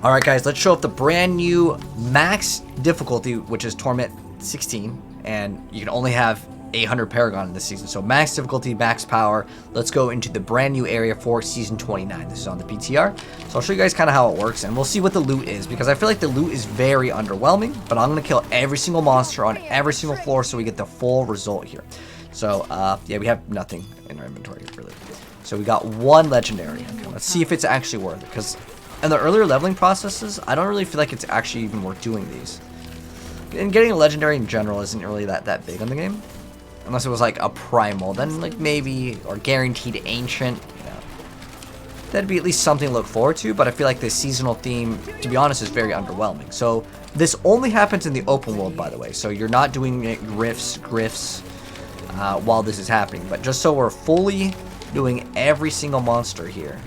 Alright guys, let's show up the brand new max difficulty, which is Torment 16, and you can only have 800 Paragon in this season. So max difficulty, max power. Let's go into the brand new area for Season 29. This is on the PTR. So I'll show you guys kind of how it works, and we'll see what the loot is, because I feel like the loot is very underwhelming, but I'm going to kill every single monster on every single floor so we get the full result here. So, yeah, we have nothing in our inventory, really. So we got one legendary. Okay, let's see if it's actually worth it, because in the earlier leveling processes, I don't really feel like it's actually even worth doing these. And getting a legendary in general isn't really that big on the game. Unless it was like a primal, then like maybe, or guaranteed ancient. Yeah. That'd be at least something to look forward to, but I feel like the seasonal theme, to be honest, is very underwhelming. So this only happens in the open world, by the way. So you're not doing griffs while this is happening. But just so we're fully doing every single monster here,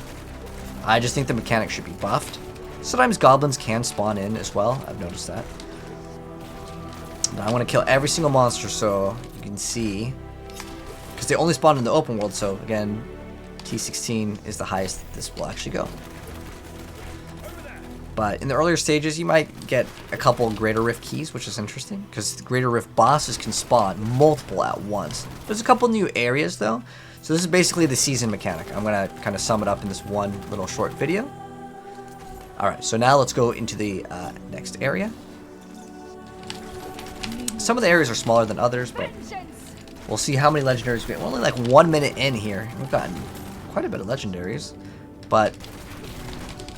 I just think the mechanics should be buffed. Sometimes goblins can spawn in as well. I've noticed that. But I want to kill every single monster so you can see. Because they only spawn in the open world. So again, T16 is the highest this will actually go. But in the earlier stages, you might get a couple Greater Rift keys, which is interesting. Because the Greater Rift bosses can spawn multiple at once. There's a couple new areas though. So this is basically the season mechanic. I'm going to kind of sum it up in this one little short video. Alright, so now let's go into the next area. Some of the areas are smaller than others, but we'll see how many legendaries we get. We're only like 1 minute in here. We've gotten quite a bit of legendaries, but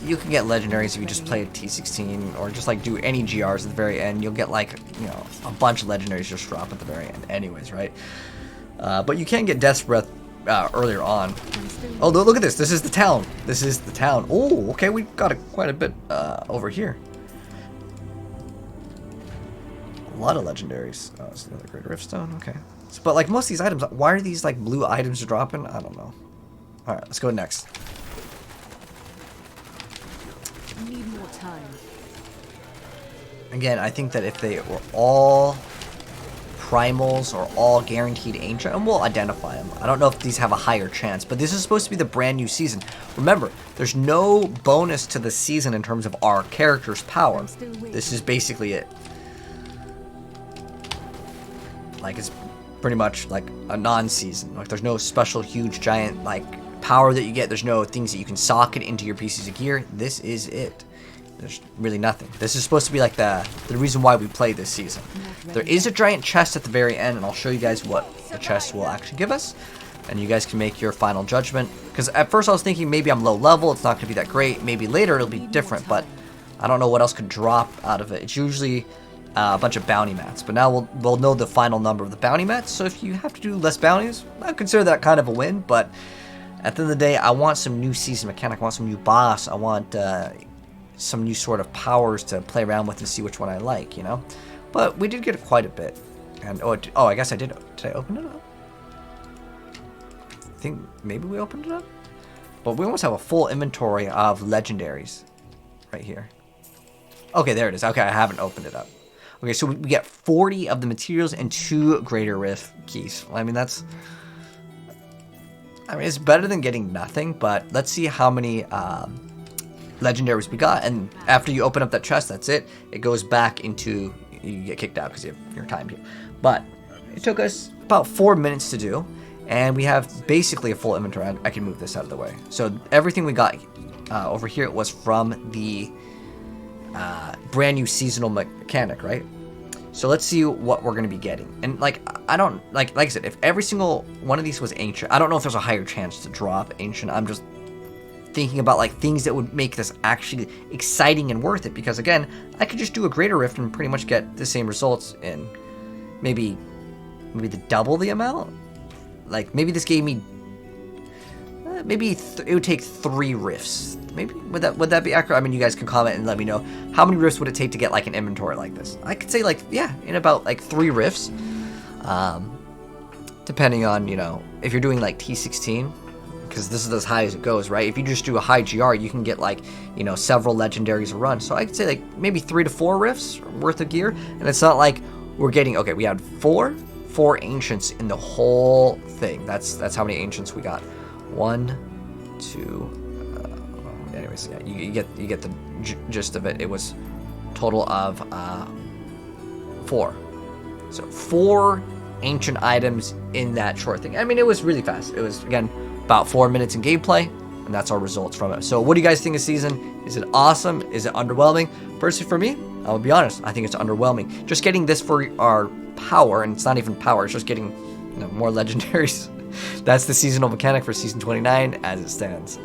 you can get legendaries if you just play a T16 or just like do any GRs at the very end. You'll get like, you know, a bunch of legendaries just drop at the very end anyways, right? But you can get Death's Breath earlier on. Oh, look at this. This is the town. This is the town. Oh, okay. We got quite a bit over here. A lot of legendaries. Oh, it's another Great Riftstone. Okay. So, but like most of these items, why are these like blue items dropping? I don't know. All right, let's go next. Need more time. Again, I think that if they were all primals or all guaranteed ancient, and we'll identify them. I don't know if these have a higher chance, but this is supposed to be the brand new season. Remember, there's no bonus to the season in terms of our character's power. This is basically it. Like, it's pretty much like a non-season. Like, there's no special huge giant like power that you get. There's no things that you can socket into your pieces of gear. This is it. There's really nothing. This is supposed to be like the reason why we play this season. There is a giant chest at the very end, and I'll show you guys what the chest will actually give us, and you guys can make your final judgment. Because at first I was thinking maybe I'm low level, it's not going to be that great. Maybe later it'll be different, but I don't know what else could drop out of it. It's usually a bunch of bounty mats, but now we'll know the final number of the bounty mats. So if you have to do less bounties, I consider that kind of a win. But at the end of the day, I want some new season mechanic. I want some new boss. I want some new sort of powers to play around with and see which one I like, you know. But we did get quite a bit. And oh, I guess I did. Did I open it up? I think maybe we opened it up. But we almost have a full inventory of legendaries right here. Okay, there it is. Okay, I haven't opened it up. Okay, so we get 40 of the materials and 2 Greater Rift keys. Well, I mean, it's better than getting nothing, but let's see how many legendaries we got. And after you open up that chest, that's it. It goes back into, you get kicked out because you have your time here. But it took us about 4 minutes to do, and we have basically a full inventory. I can move this out of the way. So everything we got over here was from the brand new seasonal mechanic, right? So let's see what we're going to be getting. And like, I don't, like I said, if every single one of these was ancient, I don't know if there's a higher chance to drop ancient. I'm just thinking about like things that would make this actually exciting and worth it, because again, I could just do a Greater Rift and pretty much get the same results in maybe the double the amount. Like maybe this gave me maybe it would take 3 rifts. Maybe would that be accurate? I mean, you guys can comment and let me know how many rifts would it take to get like an inventory like this. I could say like, yeah, in about like 3 rifts, depending on, you know, if you're doing like T16, because this is as high as it goes, right? If you just do a high GR, you can get like, you know, several legendaries a run. So I could say like maybe 3 to 4 rifts worth of gear, and it's not like we're getting, okay, we had four ancients in the whole thing. That's how many ancients we got. 1, 2. Anyways, yeah, you get the gist of it, it was total of 4. So 4 ancient items in that short thing. I mean, it was really fast. It was, again, about 4 minutes in gameplay, and that's our results from it. So what do you guys think of season? Is it awesome? Is it underwhelming? Personally, for me, I'll be honest, I think it's underwhelming. Just getting this for our power, and it's not even power, it's just getting more legendaries. That's the seasonal mechanic for season 29 as it stands.